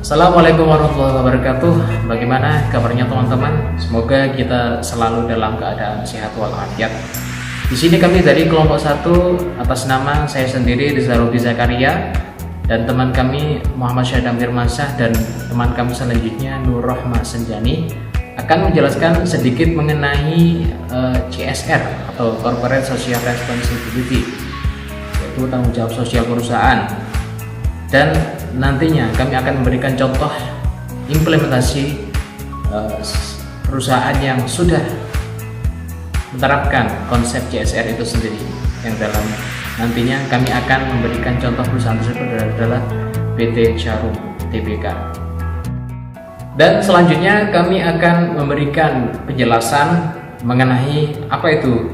Assalamualaikum warahmatullahi wabarakatuh. Bagaimana kabarnya teman-teman? Semoga kita selalu dalam keadaan sehat walafiat. Di sini kami dari kelompok 1 atas nama saya sendiri Rizal Robi Zakaria dan teman kami Muhammad Syadam Firmansyah dan teman kami selanjutnya Nur Rahma Senjani akan menjelaskan sedikit mengenai CSR atau Corporate Social Responsibility, yaitu tanggung jawab sosial perusahaan. Dan nantinya kami akan memberikan contoh implementasi perusahaan yang sudah menerapkan konsep CSR itu sendiri, yang dalam nantinya kami akan memberikan contoh perusahaan tersebut adalah PT Charum Tbk. Dan selanjutnya kami akan memberikan penjelasan mengenai apa itu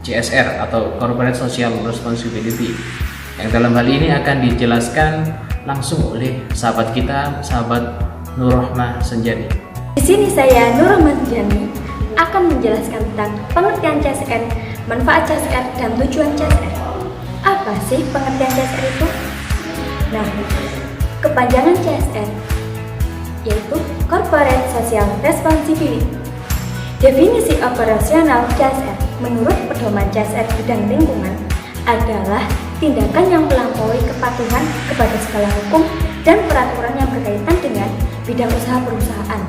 CSR atau Corporate Social Responsibility, yang dalam hal ini akan dijelaskan langsung oleh sahabat kita, sahabat Nur Rahma Senjani. Di sini saya Nur Rahma Senjani akan menjelaskan tentang pengertian CSR, manfaat CSR, dan tujuan CSR. Apa sih pengertian CSR itu? Nah, kepanjangan CSR yaitu Corporate Social Responsibility. Definisi operasional CSR menurut pedoman CSR bidang lingkungan adalah tindakan yang melampaui kepatuhan kepada segala hukum dan peraturan yang berkaitan dengan bidang usaha perusahaan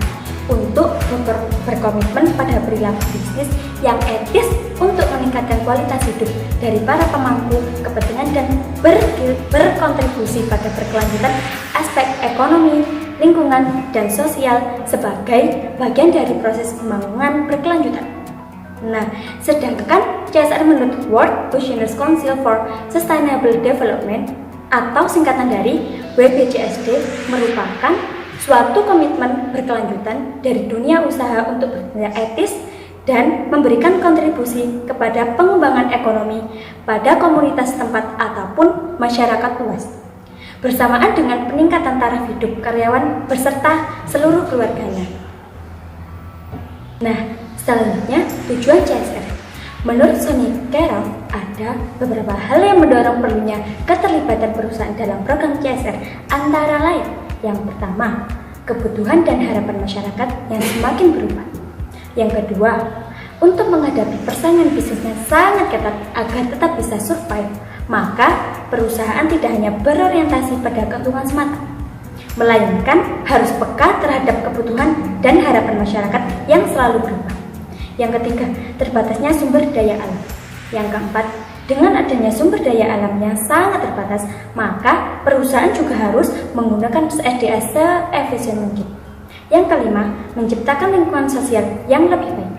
untuk berkomitmen pada perilaku bisnis yang etis untuk meningkatkan kualitas hidup dari para pemangku kepentingan dan berkontribusi pada berkelanjutan aspek ekonomi, lingkungan, dan sosial sebagai bagian dari proses pembangunan berkelanjutan. Nah, sedangkan CSR menurut World Business Council for Sustainable Development atau singkatan dari WBCSD merupakan suatu komitmen berkelanjutan dari dunia usaha untuk bertindak etis dan memberikan kontribusi kepada pengembangan ekonomi pada komunitas tempat ataupun masyarakat luas, bersamaan dengan peningkatan taraf hidup karyawan beserta seluruh keluarganya. Nah, selanjutnya, tujuan CSR. Menurut Sonny Carroll, ada beberapa hal yang mendorong perlunya keterlibatan perusahaan dalam program CSR, antara lain: yang pertama, kebutuhan dan harapan masyarakat yang semakin berubah. Yang kedua, untuk menghadapi persaingan bisnis yang sangat ketat agar tetap bisa survive, maka perusahaan tidak hanya berorientasi pada keuntungan semata, melainkan harus peka terhadap kebutuhan dan harapan masyarakat yang selalu berubah. Yang ketiga, terbatasnya sumber daya alam. Yang keempat, dengan adanya sumber daya alam yang sangat terbatas, maka perusahaan juga harus menggunakan SDA seefisien mungkin. Yang kelima, menciptakan lingkungan sosial yang lebih baik.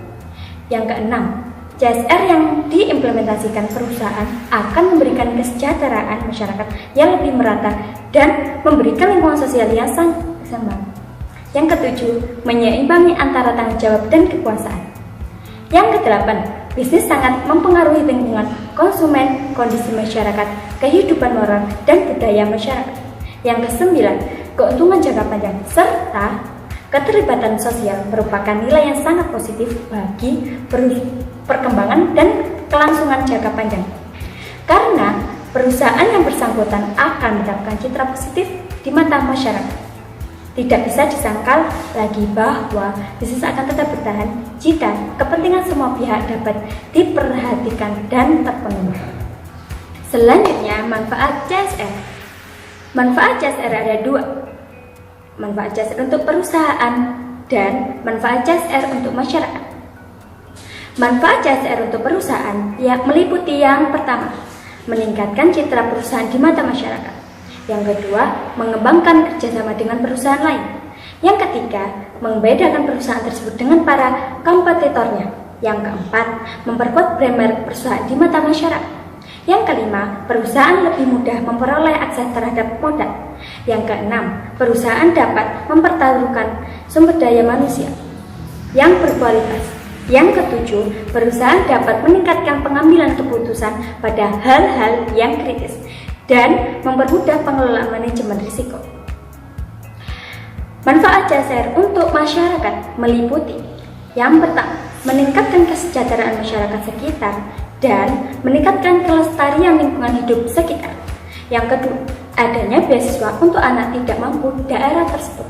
Yang keenam, CSR yang diimplementasikan perusahaan akan memberikan kesejahteraan masyarakat yang lebih merata dan memberikan lingkungan sosial yang seimbang. Yang ketujuh, menyeimbangi antara tanggung jawab dan kekuasaan. Yang kedelapan, bisnis sangat mempengaruhi lingkungan, konsumen, kondisi masyarakat, kehidupan moral, dan budaya masyarakat. Yang kesembilan, keuntungan jangka panjang serta keterlibatan sosial merupakan nilai yang sangat positif bagi perkembangan dan kelangsungan jangka panjang. Karena perusahaan yang bersangkutan akan mendapatkan citra positif di mata masyarakat. Tidak bisa disangkal lagi bahwa bisnis akan tetap bertahan jika kepentingan semua pihak dapat diperhatikan dan terpenuhi. Selanjutnya, manfaat CSR. Manfaat CSR ada dua. Manfaat CSR untuk perusahaan dan manfaat CSR untuk masyarakat. Manfaat CSR untuk perusahaan meliputi yang pertama, meningkatkan citra perusahaan di mata masyarakat. Yang kedua, mengembangkan kerjasama dengan perusahaan lain. Yang ketiga, membedakan perusahaan tersebut dengan para kompetitornya. Yang keempat, memperkuat brand perusahaan di mata masyarakat. Yang kelima, perusahaan lebih mudah memperoleh akses terhadap modal. Yang keenam, perusahaan dapat mempertaruhkan sumber daya manusia yang berkualitas. Yang ketujuh, perusahaan dapat meningkatkan pengambilan keputusan pada hal-hal yang kritis dan mempermudah pengelolaan manajemen risiko. Manfaat CSR untuk masyarakat meliputi yang pertama, meningkatkan kesejahteraan masyarakat sekitar dan meningkatkan kelestarian lingkungan hidup sekitar. Yang kedua, adanya beasiswa untuk anak tidak mampu daerah tersebut.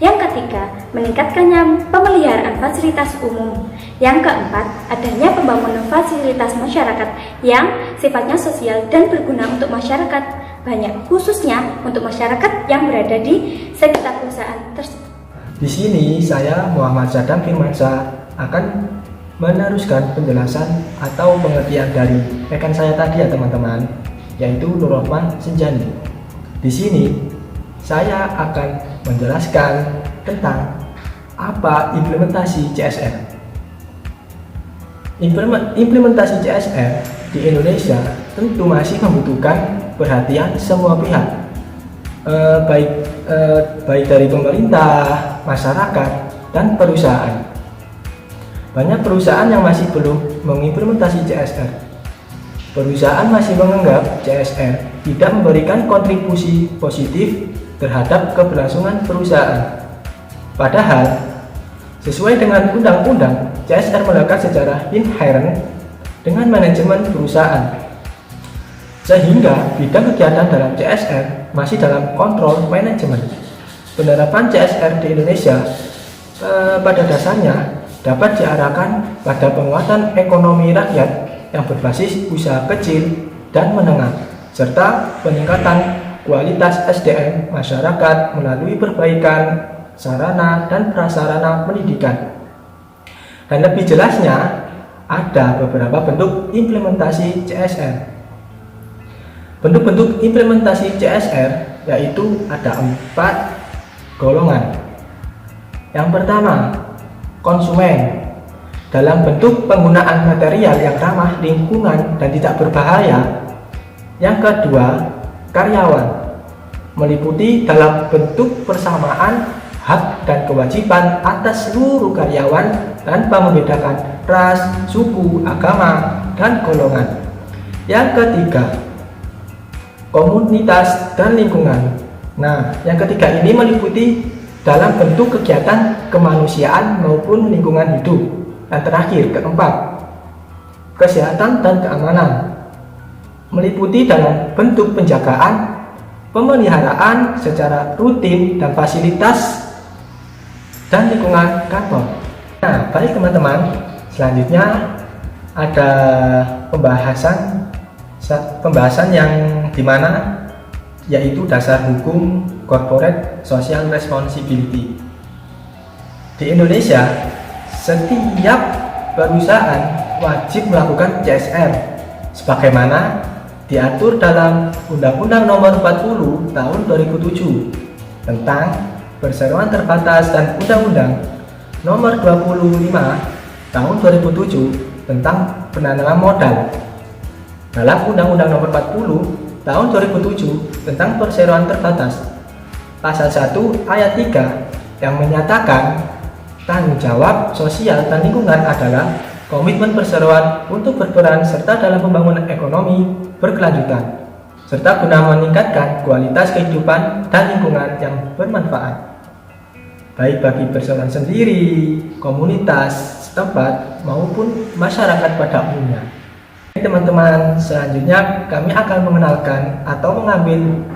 Yang ketiga, meningkatkannya pemeliharaan fasilitas umum. Yang keempat, adanya pembangunan fasilitas masyarakat yang sifatnya sosial dan berguna untuk masyarakat banyak, khususnya untuk masyarakat yang berada di sekitar perusahaan tersebut. Di sini saya Muhammad Sadam Firmansyah akan meneruskan penjelasan atau pengertian dari rekan saya tadi ya teman-teman, yaitu Nur Rahman Senjani. Di sini saya akan menjelaskan tentang apa implementasi CSR. Implementasi CSR di Indonesia tentu masih membutuhkan perhatian semua pihak, baik dari pemerintah, masyarakat, dan perusahaan. Banyak perusahaan yang masih belum mengimplementasi CSR. Perusahaan masih menganggap CSR tidak memberikan kontribusi positif terhadap keberlangsungan perusahaan. Padahal, sesuai dengan undang-undang, CSR melekat secara inherent dengan manajemen perusahaan. Sehingga bidang kegiatan dalam CSR masih dalam kontrol manajemen. Penerapan CSR di Indonesia pada dasarnya dapat diarahkan pada penguatan ekonomi rakyat yang berbasis usaha kecil dan menengah, serta peningkatan kualitas SDM masyarakat melalui perbaikan sarana dan prasarana pendidikan. Dan lebih jelasnya, ada beberapa bentuk implementasi CSR. Bentuk-bentuk implementasi CSR yaitu ada 4 golongan. Yang pertama, konsumen. Dalam bentuk penggunaan material yang ramah lingkungan dan tidak berbahaya. Yang kedua, karyawan, meliputi dalam bentuk persamaan hak dan kewajiban atas seluruh karyawan tanpa membedakan ras, suku, agama, dan golongan. Yang ketiga, komunitas dan lingkungan. Nah, yang ketiga ini meliputi dalam bentuk kegiatan kemanusiaan maupun lingkungan hidup. Dan terakhir, keempat, kesehatan dan keamanan, meliputi dalam bentuk penjagaan, pemeliharaan secara rutin dan fasilitas dan lingkungan kantor. Nah, baik teman-teman, selanjutnya ada pembahasan yang dimana yaitu dasar hukum corporate social responsibility. Di Indonesia, setiap perusahaan wajib melakukan CSR sebagaimana diatur dalam Undang-Undang Nomor 40 Tahun 2007 tentang perseroan terbatas dan Undang-Undang Nomor 25 Tahun 2007 tentang penanaman modal. Dalam Undang-Undang Nomor 40 Tahun 2007 tentang perseroan terbatas, Pasal 1 Ayat 3 yang menyatakan tanggung jawab sosial dan lingkungan adalah komitmen perseroan untuk berperan serta dalam pembangunan ekonomi berkelanjutan, serta guna meningkatkan kualitas kehidupan dan lingkungan yang bermanfaat, baik bagi perseroan sendiri, komunitas setempat, maupun masyarakat pada umumnya. Teman-teman, selanjutnya kami akan mengenalkan atau mengambil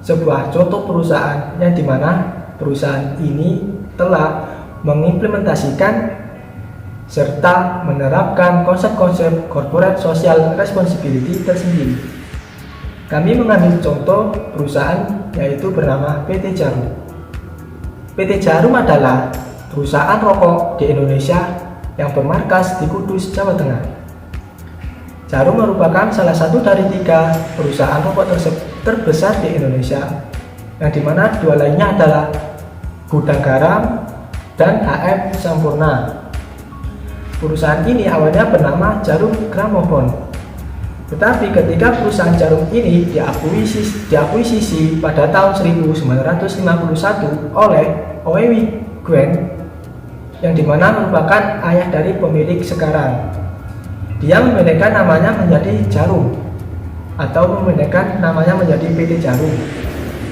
sebuah contoh perusahaan yang dimana perusahaan ini telah mengimplementasikan serta menerapkan konsep-konsep corporate social responsibility tersendiri. Kami mengambil contoh perusahaan yaitu bernama PT Jarum. PT Jarum adalah perusahaan rokok di Indonesia yang bermarkas di Kudus, Jawa Tengah. Jarum merupakan salah satu dari 3 perusahaan rokok terbesar di Indonesia, yang dimana 2 lainnya adalah Gudang Garam dan HM Sampurna. Perusahaan ini awalnya bernama Jarum Gramophone, tetapi ketika perusahaan Jarum ini diakuisisi pada tahun 1951 oleh Oewi Gwen, yang dimana merupakan ayah dari pemilik sekarang. Dia memindahkan namanya menjadi Jarum atau memindahkan namanya menjadi PT Jarum.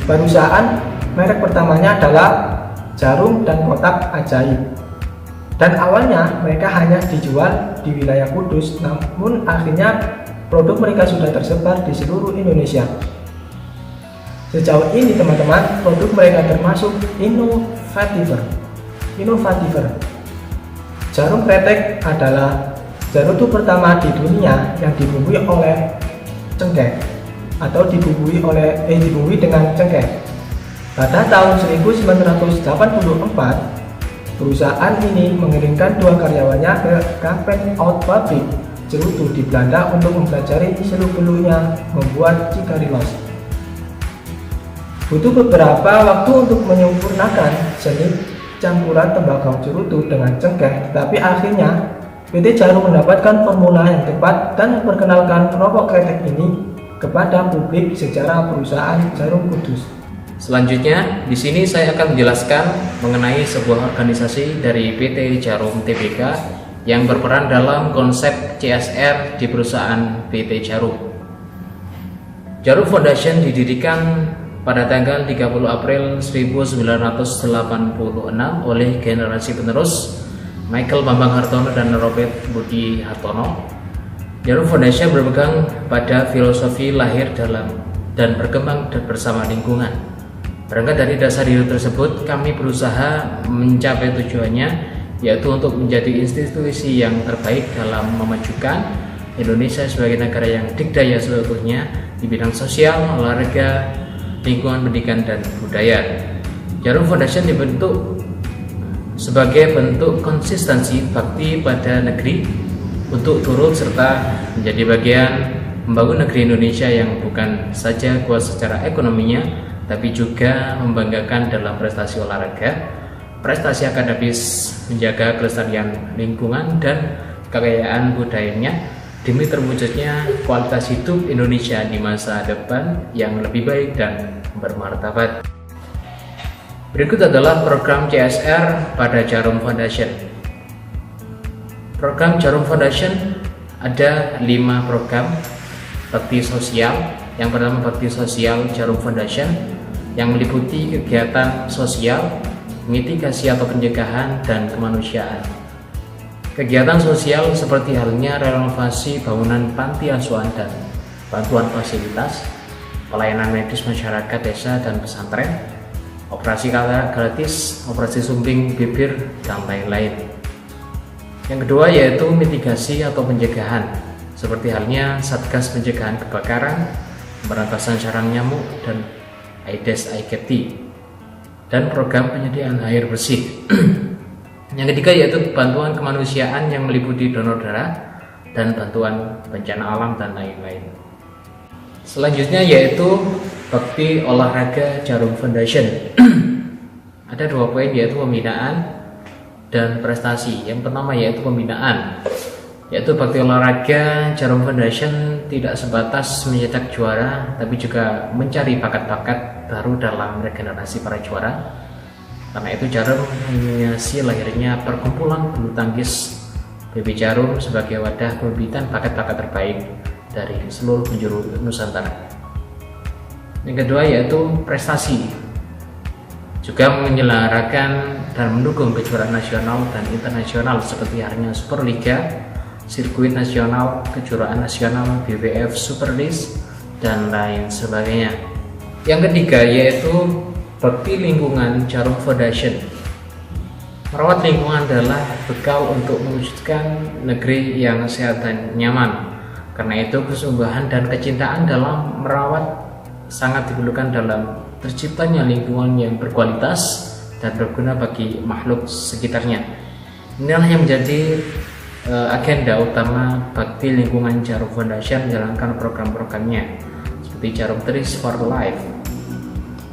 Perusahaan merek pertamanya adalah Jarum dan Kotak Ajaib. Dan awalnya mereka hanya dijual di wilayah Kudus, namun akhirnya produk mereka sudah tersebar di seluruh Indonesia. Sejauh ini teman-teman, produk mereka termasuk inovatif. Jarum kretek adalah cerutu pertama di dunia yang dibumbui oleh cengkeh atau dibumbui dengan cengkeh. Pada tahun 1984, perusahaan ini mengirimkan 2 karyawannya ke Kampen-Out pabrik cerutu di Belanda untuk mempelajari seluk-beluknya membuat cigarilos. Butuh beberapa waktu untuk menyempurnakan seni campuran tembakau cerutu dengan cengkeh, tetapi akhirnya PT Jarum mendapatkan formula yang tepat dan memperkenalkan rokok kretek ini kepada publik secara perusahaan Jarum Kudus. Selanjutnya, di sini saya akan menjelaskan mengenai sebuah organisasi dari PT Jarum Tbk yang berperan dalam konsep CSR di perusahaan PT Jarum. Jarum Foundation didirikan pada tanggal 30 April 1986 oleh generasi penerus Michael Bambang Hartono dan Robert Budi Hartono. Jarum Foundation berpegang pada filosofi lahir dalam dan berkembang bersama lingkungan. Berangkat dari dasar hidup tersebut, kami berusaha mencapai tujuannya, yaitu untuk menjadi institusi yang terbaik dalam memajukan Indonesia sebagai negara yang dikdaya seutuhnya di bidang sosial, olahraga, lingkungan, pendidikan, dan budaya. Jarum Foundation dibentuk sebagai bentuk konsistensi bakti pada negeri untuk turut serta menjadi bagian membangun negeri Indonesia yang bukan saja kuat secara ekonominya, tapi juga membanggakan dalam prestasi olahraga, prestasi akademis, menjaga kelestarian lingkungan dan kekayaan budayanya demi terwujudnya kualitas hidup Indonesia di masa depan yang lebih baik dan bermartabat. Berikut adalah program CSR pada Jarum Foundation. Program Jarum Foundation ada 5 program bakti sosial. Yang pertama, bakti sosial Jarum Foundation yang meliputi kegiatan sosial, mitigasi atau pencegahan, dan kemanusiaan. Kegiatan sosial seperti halnya renovasi bangunan panti asuhan dan bantuan fasilitas, pelayanan medis masyarakat desa dan pesantren, operasi KK gratis, operasi sumbing bibir, dan lain-lain. Yang kedua yaitu mitigasi atau pencegahan, seperti halnya Satgas Pencegahan Kebakaran, pemberantasan sarang nyamuk dan Aedes aegypti, dan program penyediaan air bersih. Yang ketiga yaitu bantuan kemanusiaan yang meliputi donor darah dan bantuan bencana alam dan lain-lain. Selanjutnya yaitu bakti olahraga Jarum Foundation. Ada 2 poin yaitu pembinaan dan prestasi. Yang pertama yaitu pembinaan, yaitu bakti olahraga Jarum Foundation tidak sebatas mencetak juara, tapi juga mencari bakat-bakat baru dalam regenerasi para juara. Karena itu Jarum menghiasi lahirnya perkumpulan bulu tangkis PB Jarum sebagai wadah pembibitan bakat-bakat terbaik dari seluruh penjuru Nusantara. Yang kedua yaitu prestasi, juga menyelenggarakan dan mendukung kejuaraan nasional dan internasional seperti halnya Superliga, sirkuit nasional, kejuaraan nasional, BWF Super League, dan lain sebagainya. Yang ketiga yaitu bakti lingkungan Jarum Foundation. Merawat lingkungan adalah bekal untuk mewujudkan negeri yang sehat dan nyaman. Karena itu kesungguhan dan kecintaan dalam merawat sangat diperlukan dalam terciptanya lingkungan yang berkualitas dan berguna bagi makhluk sekitarnya. Inilah yang menjadi agenda utama bakti lingkungan Jarum Foundation menjalankan program-programnya seperti Jarum Trees for Life.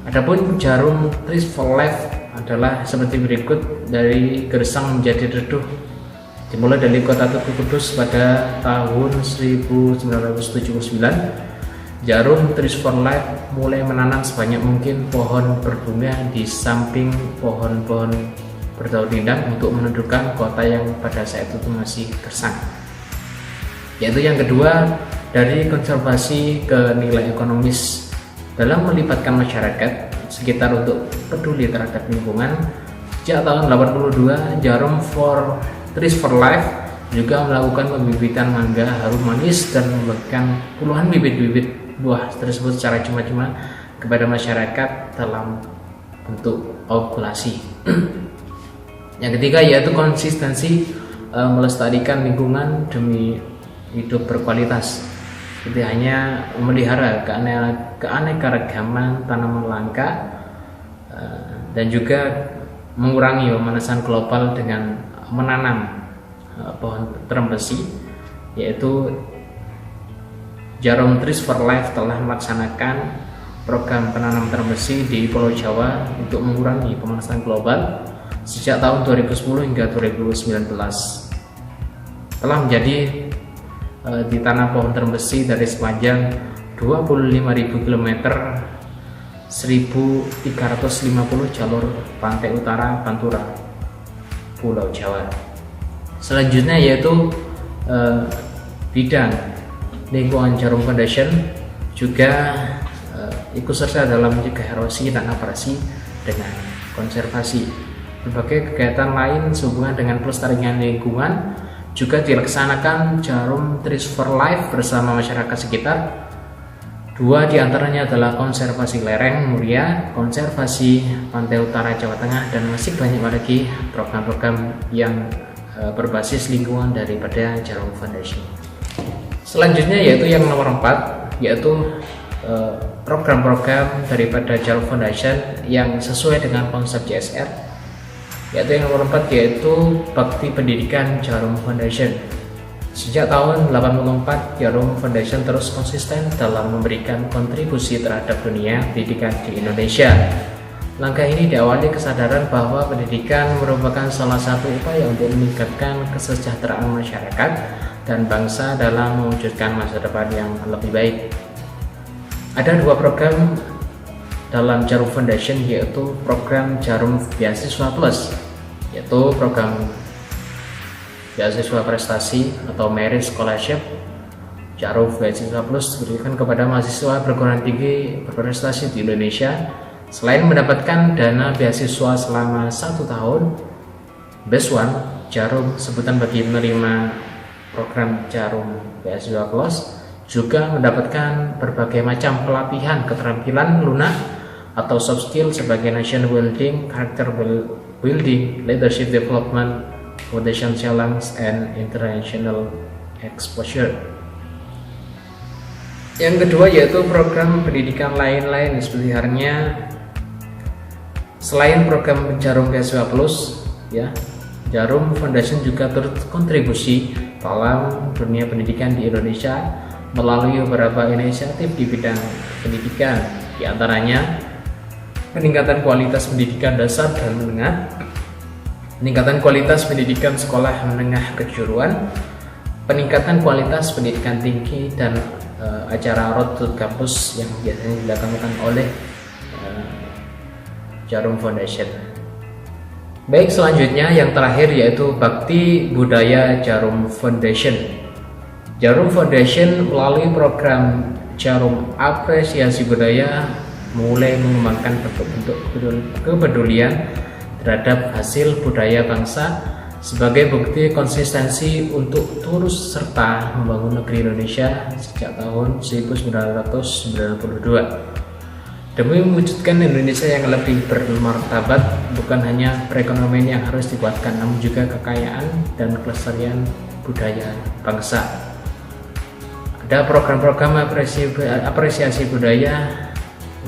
Adapun Jarum Trees for Life adalah seperti berikut: dari gersang menjadi reduh. Dimulai dari kota Tugu Kudus pada tahun 1979, Jarum Trees for Life mulai menanam sebanyak mungkin pohon berbunga di samping pohon-pohon berdaun rindang untuk menundukkan kota yang pada saat itu masih gersang. Yaitu yang kedua, dari konservasi ke nilai ekonomis dalam melibatkan masyarakat sekitar untuk peduli terhadap lingkungan. Sejak tahun 82, Jarum Trees for Life juga melakukan pembibitan mangga harum manis dan membagikan puluhan bibit-bibit buah tersebut secara cuma-cuma kepada masyarakat dalam bentuk okulasi. Yang ketiga yaitu konsistensi melestarikan lingkungan demi hidup berkualitas. Tidak hanya memelihara keanekaragaman tanaman langka dan juga mengurangi pemanasan global dengan menanam pohon terem besi, yaitu Jarum Trees for Life telah melaksanakan program penanam terem besi di Pulau Jawa untuk mengurangi pemanasan global sejak tahun 2010 hingga 2019. Telah menjadi ditanam pohon terem besi dari sepanjang 25.000 km 1.350 jalur pantai utara Pantura, Pulau Jawa. Selanjutnya yaitu bidang lingkungan Jarum Foundation juga ikut serta dalam mencegah erosi dan abrasi dengan konservasi. Berbagai kegiatan lain sehubungan dengan pelestarian lingkungan juga dilaksanakan Jarum Trees for Life bersama masyarakat sekitar. Dua diantaranya adalah konservasi lereng Muria, konservasi pantai utara Jawa Tengah, dan masih banyak lagi program-program yang berbasis lingkungan daripada Jarum Foundation. Selanjutnya yaitu yang nomor 4, yaitu program-program daripada Jarum Foundation yang sesuai dengan konsep CSR, yaitu yang nomor 4 yaitu Bakti Pendidikan Jarum Foundation. Sejak tahun 1984, Jarum Foundation terus konsisten dalam memberikan kontribusi terhadap dunia pendidikan di Indonesia. Langkah ini diawali kesadaran bahwa pendidikan merupakan salah satu upaya untuk meningkatkan kesejahteraan masyarakat dan bangsa dalam mewujudkan masa depan yang lebih baik. Ada dua program dalam Jarum Foundation, yaitu program Jarum Beasiswa Plus, yaitu program beasiswa prestasi atau merit scholarship. Jarum Beasiswa Plus diberikan kepada mahasiswa perguruan tinggi berprestasi di Indonesia. Selain mendapatkan dana beasiswa selama 1 tahun, BES1, Jarum sebutan bagi menerima program Jarum Beasiswa Plus, juga mendapatkan berbagai macam pelatihan keterampilan lunak atau soft skill sebagai nation building, character building, leadership development, potential challenge, and international exposure. Yang kedua yaitu program pendidikan lain-lain seperti halnya selain program Jarum Beasiswa Plus, ya, Jarum Foundation juga berkontribusi dalam dunia pendidikan di Indonesia melalui beberapa inisiatif di bidang pendidikan, di antaranya peningkatan kualitas pendidikan dasar dan menengah, peningkatan kualitas pendidikan sekolah menengah kejuruan, peningkatan kualitas pendidikan tinggi, dan acara Road to Campus yang biasanya dilakukan oleh Jarum Foundation. Baik, selanjutnya yang terakhir yaitu Bakti Budaya Jarum Foundation. Jarum Foundation melalui program Jarum Apresiasi Budaya mulai mengembangkan bentuk-bentuk kepedulian terhadap hasil budaya bangsa sebagai bukti konsistensi untuk terus serta membangun negeri Indonesia sejak tahun 1992. Demi mewujudkan Indonesia yang lebih bermartabat, bukan hanya perekonomian yang harus dikuatkan, namun juga kekayaan dan kelestarian budaya bangsa. Ada program-program apresiasi budaya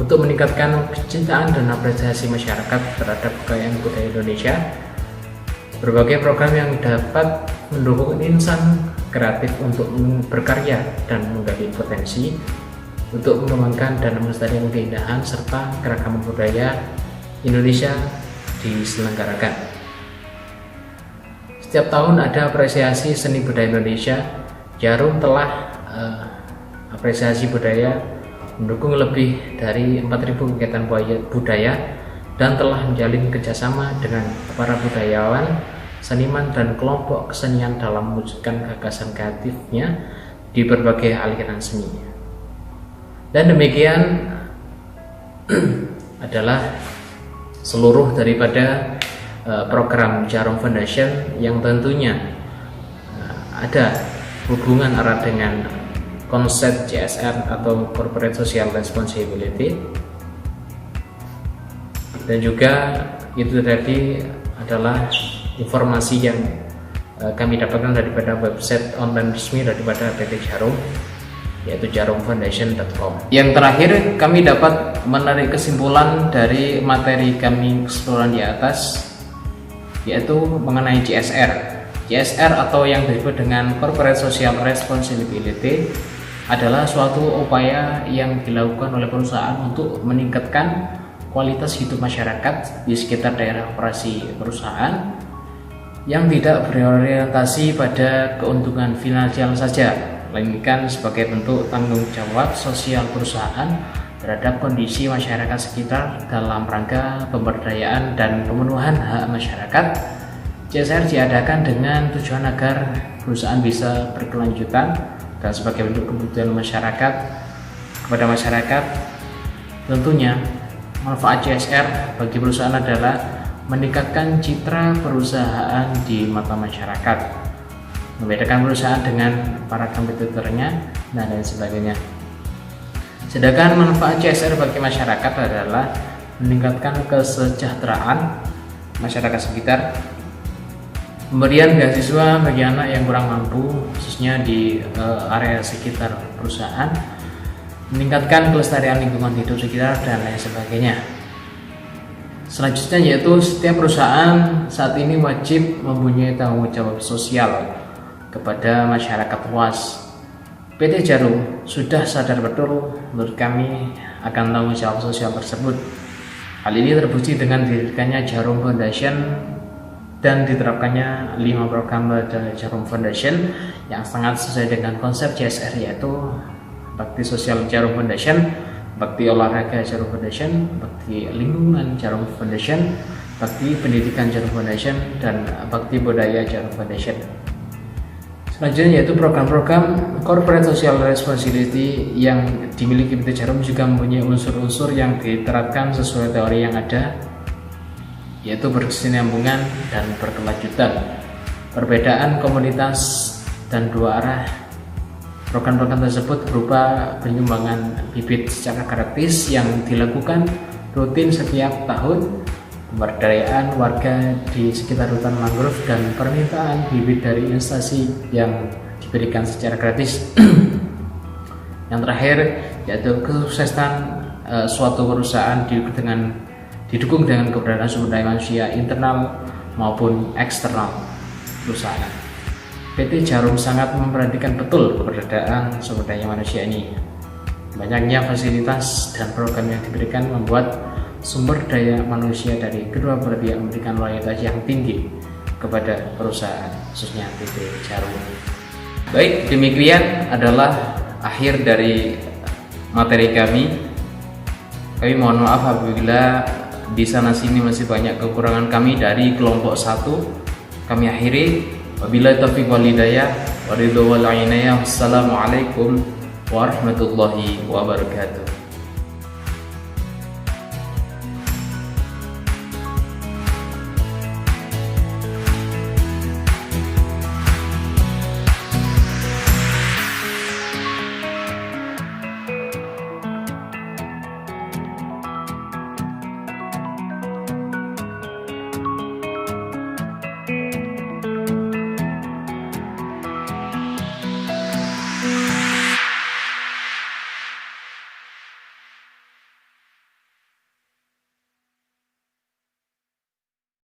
untuk meningkatkan kecintaan dan apresiasi masyarakat terhadap kekayaan budaya Indonesia. Berbagai program yang dapat mendukung insan kreatif untuk berkarya dan menggali potensi untuk mengembangkan dan melestarikan keindahan serta keragaman budaya Indonesia diselenggarakan. Setiap tahun ada apresiasi seni budaya Indonesia. Jarum telah apresiasi budaya mendukung lebih dari 4.000 kegiatan budaya dan telah menjalin kerjasama dengan para budayawan, seniman, dan kelompok kesenian dalam mewujudkan gagasan kreatifnya di berbagai aliran seni. Dan demikian adalah seluruh daripada program Jarum Foundation yang tentunya ada hubungan erat dengan konsep CSR atau Corporate Social Responsibility, dan juga itu tadi adalah informasi yang kami dapatkan daripada website online resmi daripada PT Djarum, yaitu jarumfoundation.com. Yang terakhir, kami dapat menarik kesimpulan dari materi kami keseluruhan di atas, yaitu mengenai CSR. CSR atau yang disebut dengan Corporate Social Responsibility adalah suatu upaya yang dilakukan oleh perusahaan untuk meningkatkan kualitas hidup masyarakat di sekitar daerah operasi perusahaan yang tidak berorientasi pada keuntungan finansial saja, melainkan sebagai bentuk tanggung jawab sosial perusahaan terhadap kondisi masyarakat sekitar dalam rangka pemberdayaan dan pemenuhan hak masyarakat. CSR diadakan dengan tujuan agar perusahaan bisa berkelanjutan dan sebagai bentuk kebutuhan masyarakat kepada masyarakat. Tentunya manfaat CSR bagi perusahaan adalah meningkatkan citra perusahaan di mata masyarakat, membedakan perusahaan dengan para kompetitornya, dan lain sebagainya. Sedangkan manfaat CSR bagi masyarakat adalah meningkatkan kesejahteraan masyarakat sekitar, pemberian beasiswa bagi anak yang kurang mampu khususnya di area sekitar perusahaan, meningkatkan kelestarian lingkungan hidup sekitar, dan lain sebagainya. Selanjutnya yaitu setiap perusahaan saat ini wajib mempunyai tanggung jawab sosial kepada masyarakat luas. PT Djarum sudah sadar betul menurut kami akan tanggung jawab sosial tersebut. Hal ini terbukti dengan didirikannya Djarum Foundation dan diterapkannya 5 program dari Djarum Foundation yang sangat sesuai dengan konsep CSR, yaitu bakti sosial Djarum Foundation, bakti olahraga Djarum Foundation, bakti lingkungan Djarum Foundation, bakti pendidikan Djarum Foundation, dan bakti budaya Djarum Foundation. Selanjutnya yaitu program-program Corporate Social Responsibility yang dimiliki PT Djarum juga mempunyai unsur-unsur yang diterapkan sesuai teori yang ada, yaitu berkesinambungan dan berkelanjutan, perbedaan komunitas, dan dua arah. Program-program tersebut berupa penyumbangan bibit secara gratis yang dilakukan rutin setiap tahun, pemberdayaan warga di sekitar hutan mangrove, dan permintaan bibit dari instansi yang diberikan secara gratis. Yang terakhir yaitu kesuksesan suatu perusahaan didukung dengan keberadaan sumber daya manusia internal maupun eksternal perusahaan. PT Djarum sangat memperhatikan betul keberadaan sumber daya manusia ini. Banyaknya fasilitas dan program yang diberikan membuat sumber daya manusia dari kedua belah pihak memberikan loyalitas yang tinggi kepada perusahaan, khususnya PT Djarum. Baik, demikian adalah akhir dari materi kami. Kami mohon maaf apabila di sana sini masih banyak kekurangan kami dari kelompok 1. Kami akhiri. Wabillahi taufiq wal hidayah wa ridho wal inayah. Wassalamualaikum warahmatullahi wabarakatuh.